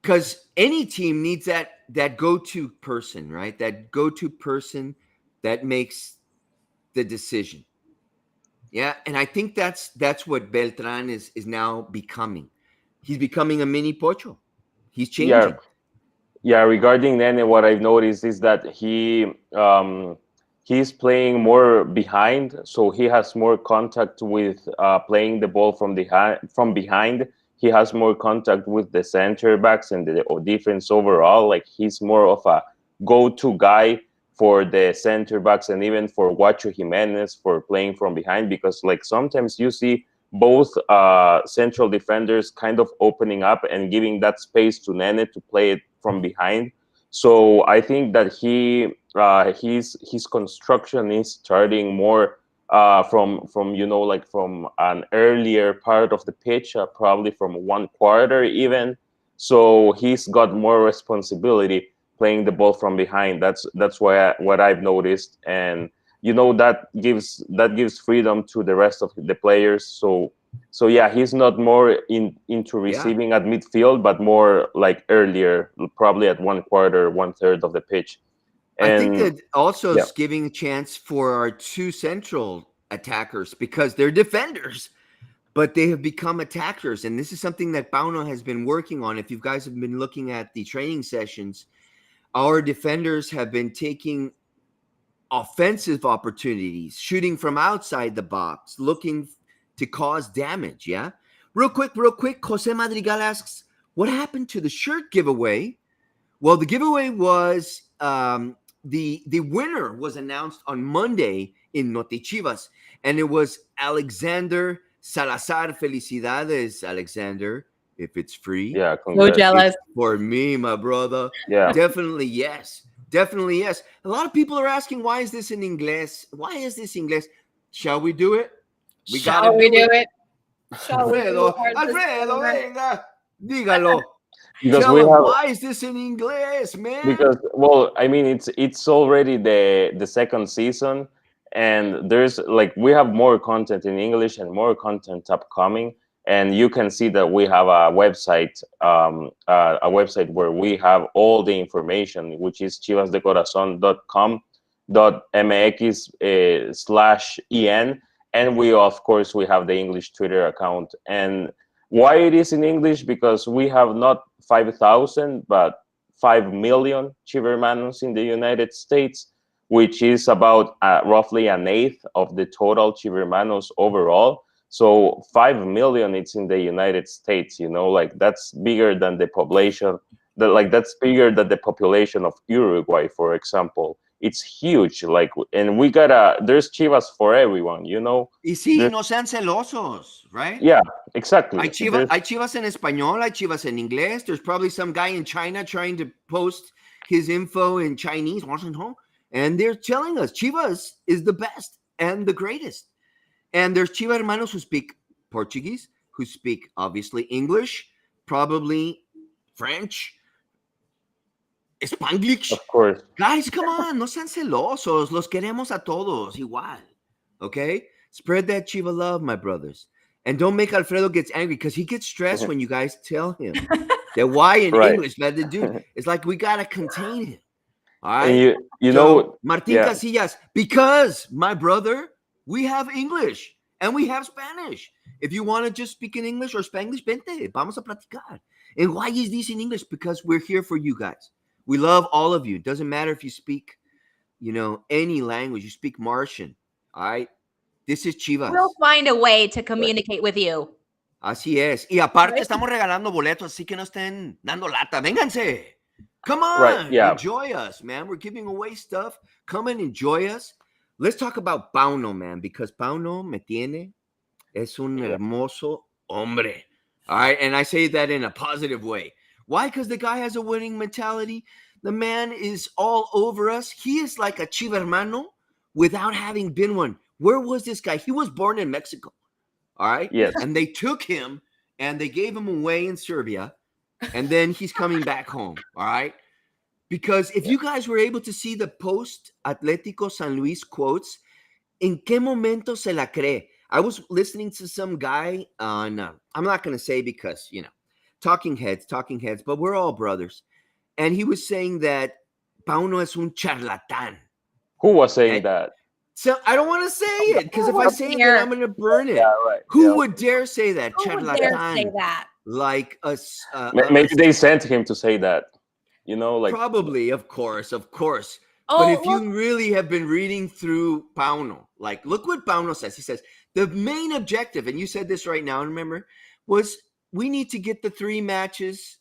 Because any team needs that go-to person, right? That go-to person that makes the decision. Yeah, and I think that's what Beltran is now becoming. He's becoming a mini Pocho. He's changing. Yeah, regarding Nene, what I've noticed is that he's playing more behind, so he has more contact with playing the ball from behind. He has more contact with the center backs and the defense overall. Like he's more of a go-to guy for the center backs and even for Guacho Jimenez for playing from behind, because like sometimes you see both central defenders kind of opening up and giving that space to Nene to play it from behind. So I think that his construction is starting more from like from an earlier part of the pitch, probably from one quarter even. So he's got more responsibility playing the ball from behind. That's what I've noticed, and that gives freedom to the rest of the players. So yeah, he's not more into receiving at midfield, but more like earlier, probably at one quarter, one third of the pitch. I think And that also yeah, is giving a chance for our two central attackers because they're defenders, but they have become attackers. And this is something that Pauno has been working on. If you guys have been looking at the training sessions, our defenders have been taking offensive opportunities, shooting from outside the box, looking to cause damage. Yeah. Real quick. Jose Madrigal asks, what happened to the shirt giveaway? Well, the giveaway was the winner was announced on Monday in Noti Chivas, and it was Alexander Salazar. Felicidades, Alexander. If it's free, yeah, So congrats. jealous. for me, my brother. Yeah, Definitely yes. Definitely yes. A lot of people are asking, why is this in English? Why is this English? Shall we do it? We gotta Shall we do do it. it? Shall we do Alfredo, our Alfredo, disclaimer? venga. Dígalo. because Tell we them, have why is this in English, man? because well, I mean, it's already the second season, and there's like we have more content in English and more content upcoming, and you can see that we have a website where we have all the information, which is chivasdecorazon.com.mx/en, and we of course we have the English Twitter account. And why it is in English? Because we have not 5,000 but 5 million Chivermanos in the United States, which is about roughly an eighth of the total Chivermanos overall. So 5 million, it's in the United States, like that's bigger than the population, that's bigger than the population of Uruguay, for example. It's huge, and there's Chivas for everyone. Y sí, There's, no sean celosos, right? yeah, exactly. Hay Chivas en español, hay Chivas en inglés. There's probably some guy in China trying to post his info in Chinese, and they're telling us Chivas is the best and the greatest. And there's Chiva hermanos who speak Portuguese, who speak obviously English, probably French, Spanglish. Of course. Guys, come on, no sean celosos. Los queremos a todos igual. Okay? Spread that Chiva love, my brothers. And don't make Alfredo gets angry because he gets stressed when you guys tell him that why in Right. English, man. The dude, it's like we gotta contain him. All right. And you So, know, Martin yeah. Casillas, because my brother, we have English and we have Spanish. If you want to just speak in English or Spanglish, vente, vamos a platicar. And why is this in English? Because we're here for you guys. We love all of you. It doesn't matter if you speak, any language. You speak Martian. All right. This is Chivas. We'll find a way to communicate with you. Así es. Y aparte estamos regalando boletos, así que no estén dando lata. Vénganse. Come on. Right, yeah. Enjoy us, man. We're giving away stuff. Come and enjoy us. Let's talk about Pauno, man, because Pauno me tiene. Es un hermoso hombre. All right. And I say that in a positive way. Why? Because the guy has a winning mentality. The man is all over us. He is like a Chiva hermano without having been one. Where was this guy? He was born in Mexico. All right. Yes. And they took him and they gave him away in Serbia. And then he's coming back home. All right. Because if you guys were able to see the post Atlético San Luis quotes, ¿en qué momento se la cree? I was listening to some guy on, I'm not going to say because, talking heads, but we're all brothers. And he was saying that Pauno es un charlatán. Who was saying that? So I don't want to say it because if I say it, then I'm going to burn it. Yeah, right. Who would dare say that? Who would Charlatan. dare say that? Like us. Maybe they sent him to say that. You know, like Probably, of course. Oh, But if look, you really have been reading through Pauno, like, look what Pauno says. He says the main objective, and you said this right now, remember, was we need to get the 3 matches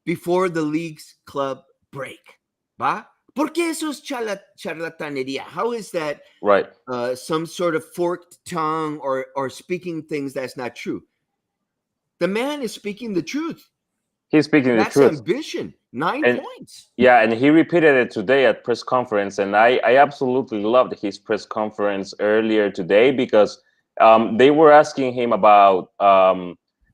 before the league's club break. ¿Va? ¿Por qué eso es charlatanería? How is that right. some sort of forked tongue or speaking things that's not true? The man is speaking the truth. He's speaking the That's truth. ambition. 9 And points. yeah, and he repeated it today at press conference, and I absolutely loved his press conference earlier today because they were asking him about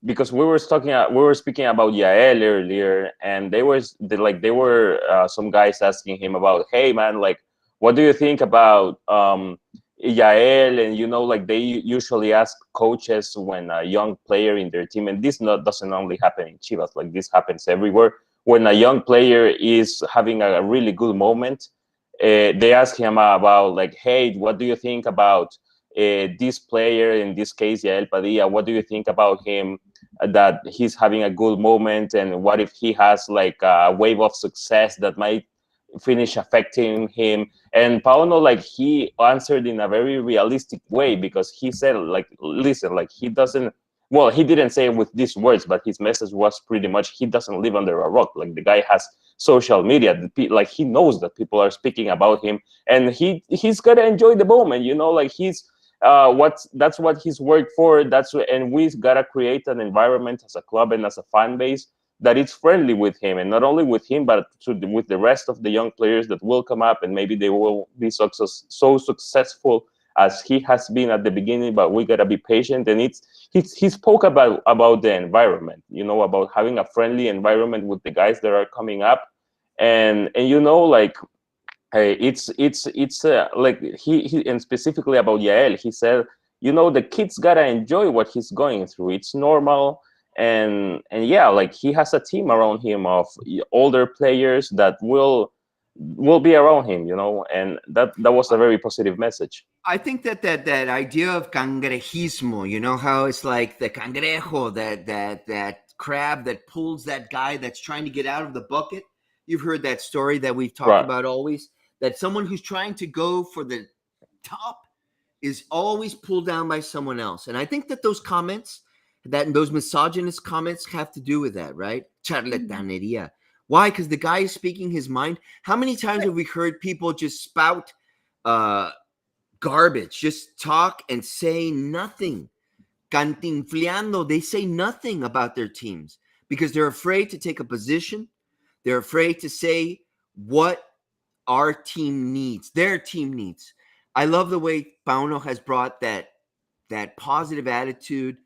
because we were speaking about Yael earlier, and they were some guys asking him about, hey man, like what do you think about Yael? And like they usually ask coaches when a young player in their team, and this not doesn't only happen in Chivas, like this happens everywhere. When a young player is having a really good moment, they ask him about like, hey, what do you think about this player, in this case, Yael Padilla? What do you think about him, that he's having a good moment? And what if he has like a wave of success that might finish affecting him? And Pauno, like, he answered in a very realistic way, because he said, like, listen, like, he doesn't, well, he didn't say it with these words, but his message was pretty much, he doesn't live under a rock. Like, the guy has social media, like, he knows that people are speaking about him, and he's got to enjoy the moment, like, he's that's what he's worked for. And we've got to create an environment as a club and as a fan base that it's friendly with him, and not only with him, but with the rest of the young players that will come up, and maybe they will be so successful as he has been at the beginning. But we gotta be patient. And he spoke about the environment, about having a friendly environment with the guys that are coming up, and like. It's like he and specifically about Yael, he said, the kids gotta enjoy what he's going through. It's normal. And yeah, like, he has a team around him of older players that will be around him, and that was a very positive message. I think that idea of cangrejismo, how it's like the cangrejo, that crab that pulls that guy that's trying to get out of the bucket. You've heard that story that we've talked Right. about always, that someone who's trying to go for the top is always pulled down by someone else. And I think that those comments, those misogynist comments, have to do with that, right? Charlataneria. Why? Because the guy is speaking his mind. How many times have we heard people just spout garbage, just talk and say nothing? Cantinfleando, they say nothing about their teams because they're afraid to take a position. They're afraid to say what our team needs, their team needs. I love the way Pauno has brought that positive attitude.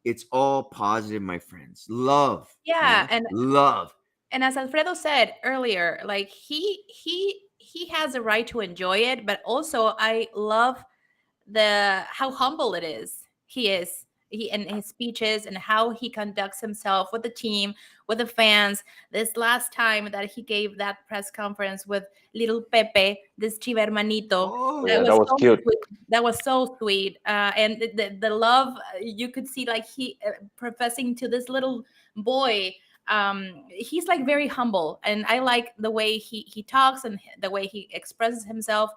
It's all positive, my friends. Love. yeah, man. Love. and as Alfredo said earlier, like he has a right to enjoy it, but also I love how humble it is. He is. He and his speeches and how he conducts himself with the team, with the fans. This last time that he gave that press conference with little Pepe, this chiva hermanito, Oh, Yeah, that was so cute. sweet. That was so sweet, and the love you could see, like he professing to this little boy. He's like very humble, and I like the way he talks and the way he expresses himself.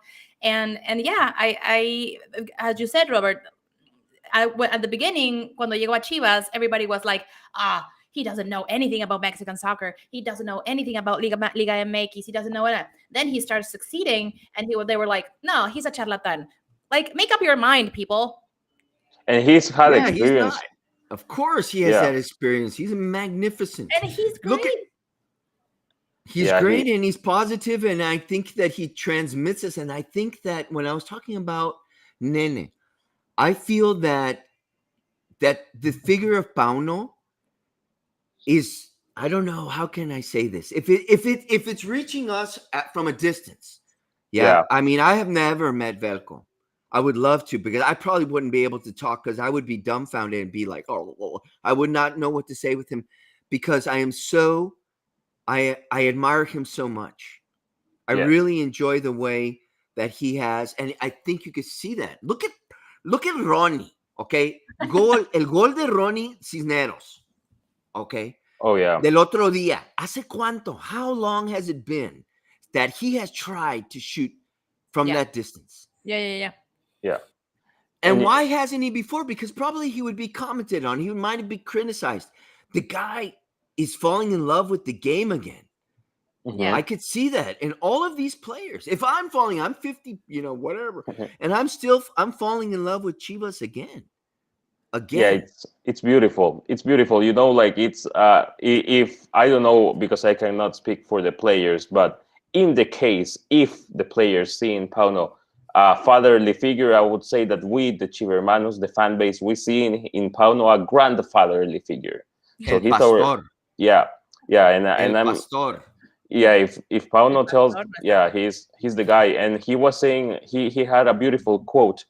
And yeah, I as you said, Robert, at the beginning, cuando llegó a Chivas, everybody was like, he doesn't know anything about Mexican soccer. He doesn't know anything about Liga MX. He doesn't know it. Then he started succeeding, and they were like, no, he's a charlatan. Like, make up your mind, people. And he's had yeah, he's experience. not. Of course, he has that experience. He's magnificent. And he's great. Look at. He's great and he's positive, and I think that he transmits us. And I think that when I was talking about Nene, I feel that the figure of Pauno is, I don't know, how can I say this? If it's reaching us from a distance, Yeah. I mean, I have never met Velko. I would love to, because I probably wouldn't be able to talk, because I would be dumbfounded and be like, oh, I would not know what to say with him, because I am so, I admire him so much. I really enjoy the way that he has, and I think you could see that. Look at Ronnie, okay? El gol de Ronnie Cisneros, okay? Oh yeah. Del otro día, ¿hace cuánto? How long has it been that he has tried to shoot from Yeah. that distance? Yeah. Yeah. And And why hasn't he before? Because probably he would be commented on. He might be criticized. The guy is falling in love with the game again. Yeah. I could see that in all of these players. If I'm falling, I'm 50, whatever, Mhm. and I'm falling in love with Chivas again. Yeah, Again. it's beautiful. It's beautiful. Like it's if I don't know because I cannot speak for the players, but in the case if the players see in Pauno a fatherly figure, I would say that we, the Chivermanos, the fan base, we see in Pauno a grandfatherly figure. So El he's our pastor. yeah, yeah, and El I'm pastor. yeah. If Pauno tells Pastor, yeah, he's the guy, and he was saying he had a beautiful quote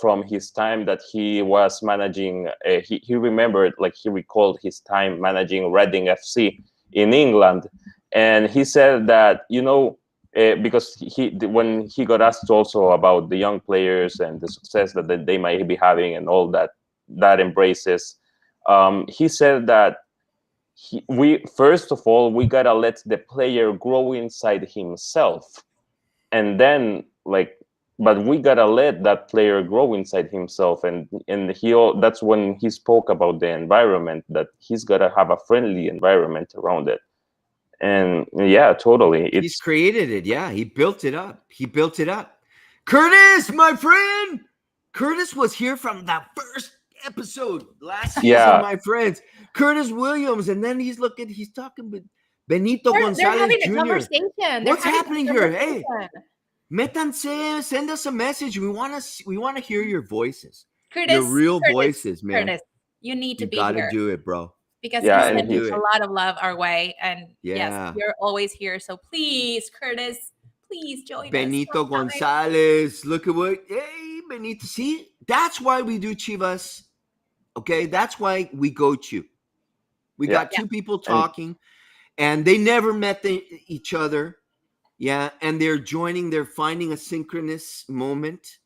from his time that he was managing. He remembered, like he recalled his time managing Reading FC in England, and he said that because when he got asked also about the young players and the success that they might be having and all that embraces, he said that we first of all we gotta let the player grow inside himself, and then but we gotta let that player grow inside himself, and that's when he spoke about the environment, that he's gotta have a friendly environment around it. And yeah, totally, He's created it. Yeah, he built it up. Curtis, my friend. Curtis was here from the first episode last season, Yeah. my friends. Curtis Williams, and then he's talking with Benito They're Gonzalez having a Jr. conversation. What's They're having a happening here? Hey, conversation. métanse, send us a message. We want to hear your voices, Curtis, your real voices, man. Curtis, you need to You be got to here do it, bro. because Yeah, he and sent he's- a lot of love our way. And Yeah. yes, you're always here. So please, Curtis, please join Benito us. Gonzalez. Look at hey, Benito. See, that's why we do Chivas. Okay, that's why we go Chew. We Yeah. got two people talking, and they never met each other. Yeah, and they're finding a synchronous moment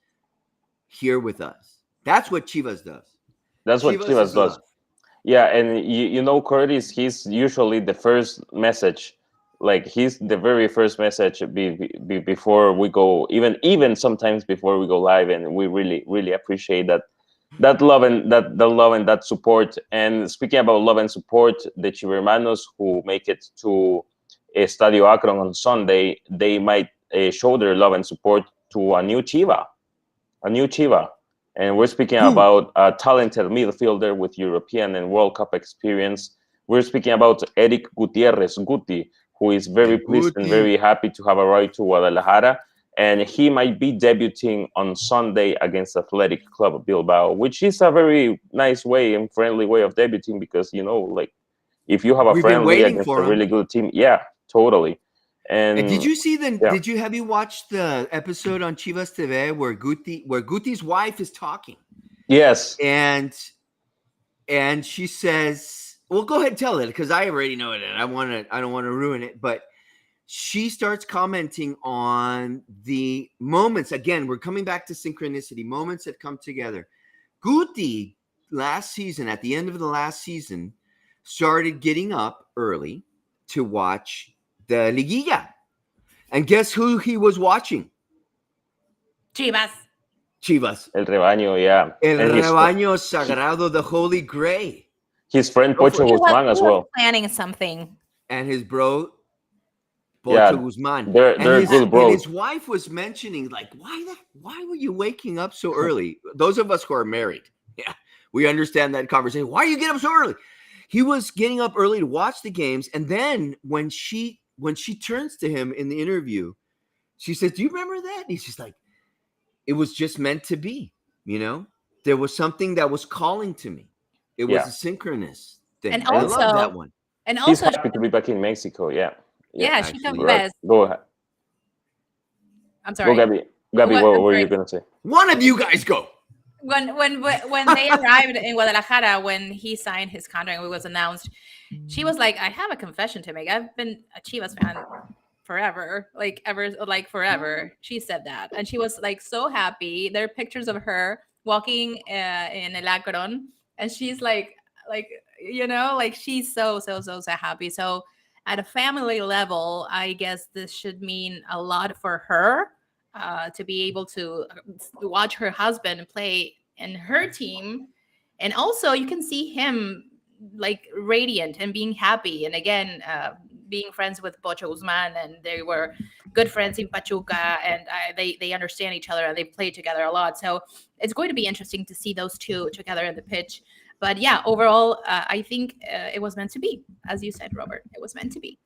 here with us. That's what Chivas does. That's what Chivas Chivas is does. love. Yeah, and Curtis, he's usually the first message. Like he's the very first message before we go, even sometimes before we go live, and we really really appreciate that love and that support. And speaking about love and support, the Chivermanos who make it to Estadio Akron on Sunday, they might show their love and support to a new Chiva. And we're speaking about a talented midfielder with European and World Cup experience. We're speaking about Eric Gutierrez, Guti, who is very pleased and very happy to have arrived to Guadalajara. And he might be debuting on Sunday against Athletic Club Bilbao, which is a very nice way and friendly way of debuting because, if you have a We've been friendly waiting against for a him. really good team, yeah, totally. And did you see the? yeah. Have you watched the episode on Chivas TV where Guti's wife is talking? Yes. And she says, "Well, go ahead and tell it because I already know it, and I don't want to ruin it." But she starts commenting on the moments. Again, we're coming back to synchronicity. Moments that come together. Guti last season, at the end of the last season, started getting up early to watch the Liguilla. And guess who he was watching? Chivas. Chivas. El Rebaño, yeah. El And Rebaño Sagrado, the Holy Grail. his friend Go for Pocho it. Guzman as well. Planning something. And his bro, Pocho Yeah, Guzman. they're good And bros. his wife was mentioning, like, why were you waking up so early? Those of us who are married, yeah, we understand that conversation. Why are you getting up so early? He was getting up early to watch the games. And then when she turns to him in the interview, she says, "Do you remember that?" And he's just like, "It was just meant to be, There was something that was calling to me. It was a synchronous thing." And I love that also, one. and He's also, happy to be back in Mexico. Yeah. yeah, she actually, confessed. Go ahead. I'm Go, sorry. Gabby. Gabby, What- what I'm were sorry. you gonna say? One of you guys go. When they arrived in Guadalajara, when he signed his contract and it was announced, she was like, "I have a confession to make. I've been a Chivas fan forever, forever." She said that, and she was like so happy. There are pictures of her walking in El Akron, and she's like like she's so happy. So at a family level, I guess this should mean a lot for her, to be able to watch her husband play in her team. And also you can see him like radiant and being happy. And again, being friends with Pocho Guzman, and they were good friends in Pachuca, and they understand each other and they played together a lot. So it's going to be interesting to see those two together in the pitch. But yeah, overall, I think it was meant to be, as you said, Robert. It was meant to be.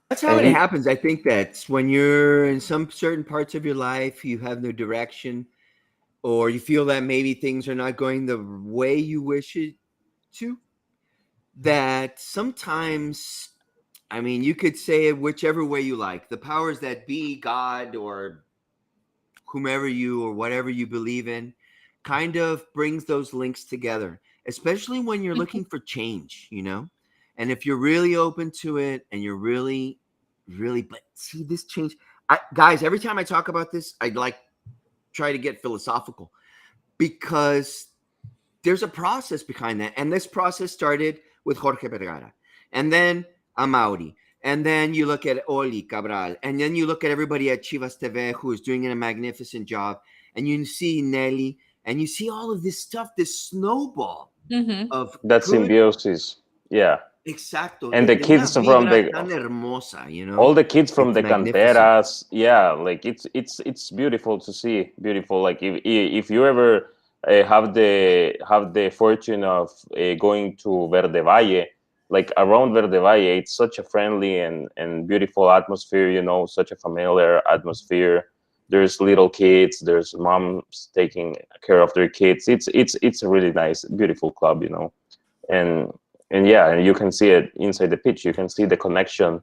That's how And it happens. I think that's when you're in some certain parts of your life, you have no direction, or you feel that maybe things are not going the way you wish it to. That sometimes, I mean, you could say it whichever way you like. The powers that be, God or whomever you or whatever you believe in, kind of brings those links together, especially when you're looking for change, And if you're really open to it and you're really, really, but see this change, guys, every time I talk about this, I'd like try to get philosophical because there's a process behind that. And this process started with Jorge Vergara and then Amauri. And then you look at Oli Cabral, and then you look at everybody at Chivas TV who is doing a magnificent job, and you see Nelly, and you see all of this stuff, this snowball Mm-hmm. of that good, symbiosis. Yeah. exacto, And the de una kids from vibra the tan hermosa, all the kids from It's the magnificent. canteras, yeah, like it's beautiful to see, beautiful. Like if you ever have the fortune of going to Verde Valle, like around Verde Valle, it's such a friendly and beautiful atmosphere, such a familiar atmosphere. There's little kids, there's moms taking care of their kids. It's a really nice, beautiful club, and and yeah, and you can see it inside the pitch. You can see the connection,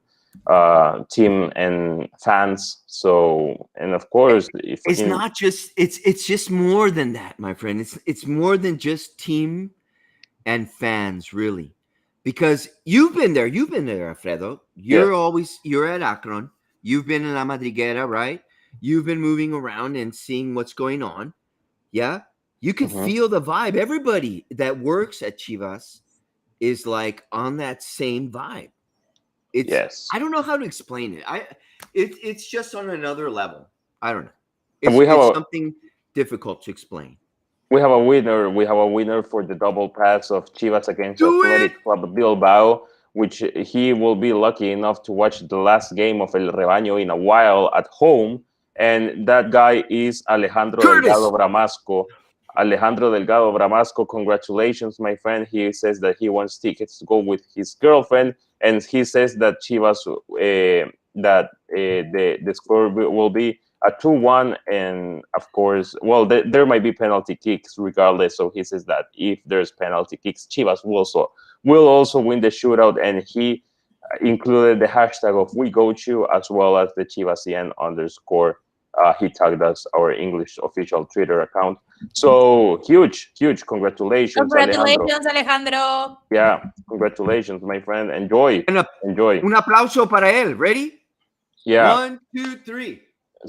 team and fans. So, and of course, if It's in not just it's just more than that, my friend. It's more than just team and fans, really. Because you've been there, Alfredo. yeah, You're at Akron. You've been in La Madriguera, right? You've been moving around and seeing what's going on. Yeah. You could mhm, feel the vibe. Everybody that works at Chivas is like on that same vibe. It's yes, I don't know how to explain it. It's just on another level. I don't know. and It's something difficult to explain. we have a winner. We have a winner for the double pass of Chivas against Do it. Athletic Club Bilbao, which he will be lucky enough to watch the last game of El Rebaño in a while at home. And that guy is Alejandro Curtis. Delgado Bramasco. Alejandro Delgado Bramasco, congratulations, my friend. He says that he wants tickets to go with his girlfriend, and he says that Chivas, the score will be a 2-1, and of course, well, there might be penalty kicks regardless. So he says that if there's penalty kicks, Chivas will also win the shootout, and he included the hashtag of We Go Chu as well as the Chivasien underscore. He tagged us, our English official Twitter account. So huge congratulations, Alejandro. Congratulations, Alejandro. Yeah, congratulations, my friend. Enjoy, And enjoy. un aplauso para él. Ready? Yeah, 1, 2, 3.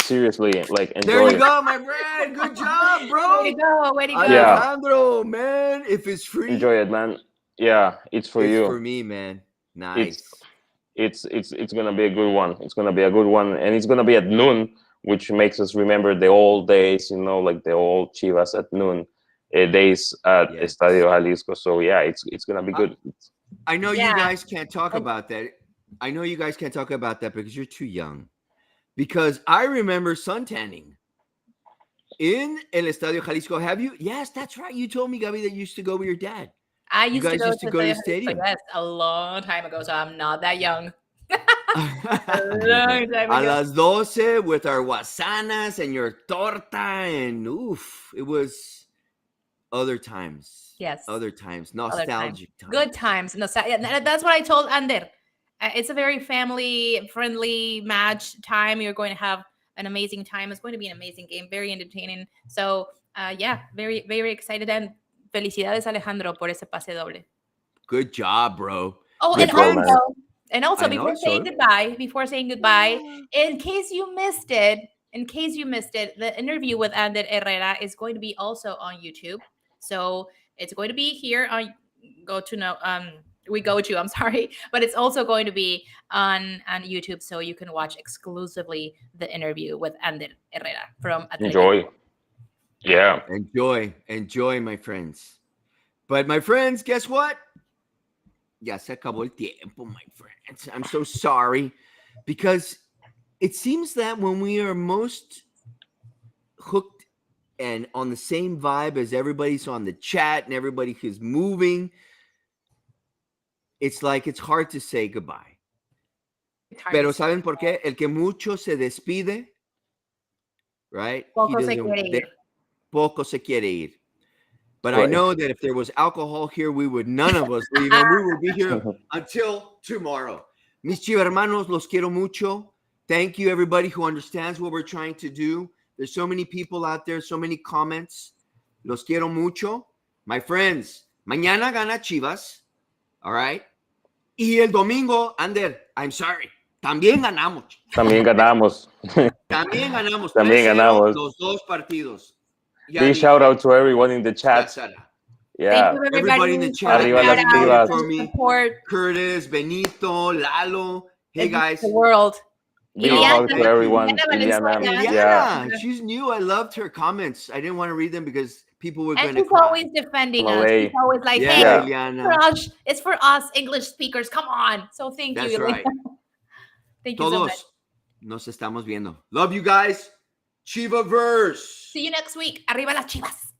seriously, like There you enjoy. go, my friend. Good job, bro. Way to go. Way to go. Yeah, Alejandro, man. If it's free, enjoy it, man. Yeah, it's for it's you. for me, man. It's Nice. it's gonna be a good one. It's gonna be a good one, and it's gonna be at noon, which makes us remember the old days, like the old Chivas at noon days at Yes. Estadio Jalisco. So yeah, it's gonna be good. I know you Yeah. guys can't talk about that. I know you guys can't talk about that because you're too young. Because I remember suntanning in El Estadio Jalisco. Have you? Yes, that's right. You told me, Gabi, that you used to go with your dad. I You used to guys go used to to go to the the stadium. yes, a long time ago, so I'm not that young. A A long time ago. las 12 with our wasanas and your torta and oof, it was other times. Yes. Other times, Other time. nostalgic times. Good times. No, that's what I told Ander. It's a very family friendly match time. You're going to have an amazing time. It's going to be an amazing game, very entertaining. So, yeah, very, very excited. And felicidades, Alejandro, por ese pase doble. Good job, bro. Oh, My and Good job, friends, man. also I know, before saying so goodbye, yeah. in case you missed it, the interview with Ander Herrera is going to be also on YouTube. So it's going to be here on I'm sorry, but it's also going to be on YouTube, so you can watch exclusively the interview with Ander Herrera from Atletico. Enjoy. Yeah. Enjoy, my friends. But my friends, guess what? Ya se acabó el tiempo, my friends. I'm so sorry, because it seems that when we are most hooked and on the same vibe as everybody's on the chat and everybody who's moving, it's like it's hard to say goodbye. It's hard Pero to say. ¿saben por qué? El que mucho se despide, right? Poco se quiere ir. Poco se quiere ir. But I Right. know that if there was alcohol here, none of us leave, and we will be here until tomorrow. Mis chivermanos, los quiero mucho. Thank you, everybody who understands what we're trying to do. There's so many people out there, so many comments. Los quiero mucho. My friends, mañana gana Chivas. All right. Y el domingo, Ander, I'm sorry, también ganamos. También ganamos. También ganamos. También 3-0 ganamos. los dos partidos. Ya Big dije, shout out to everyone in the chat. Sara. Yeah. Thank you, Everybody in the chat, Arriba that las is Chivas. for me. Support Curtis, Benito, Lalo. Hey, guys. the world. Big No, hug thank to you. everyone. Iliana Iliana. Valenzuela. Yeah. Iliana, she's new. I loved her comments. I didn't want to read them because people were And going to she's cry. always defending From us. LA. She's always like, Yeah, hey, Yeah. Iliana. crush, it's for us English speakers. Come on. So thank That's you, Iliana. right. Thank you so much. Todos nos estamos viendo. Love you guys. Chivaverse. See you next week. Arriba las Chivas.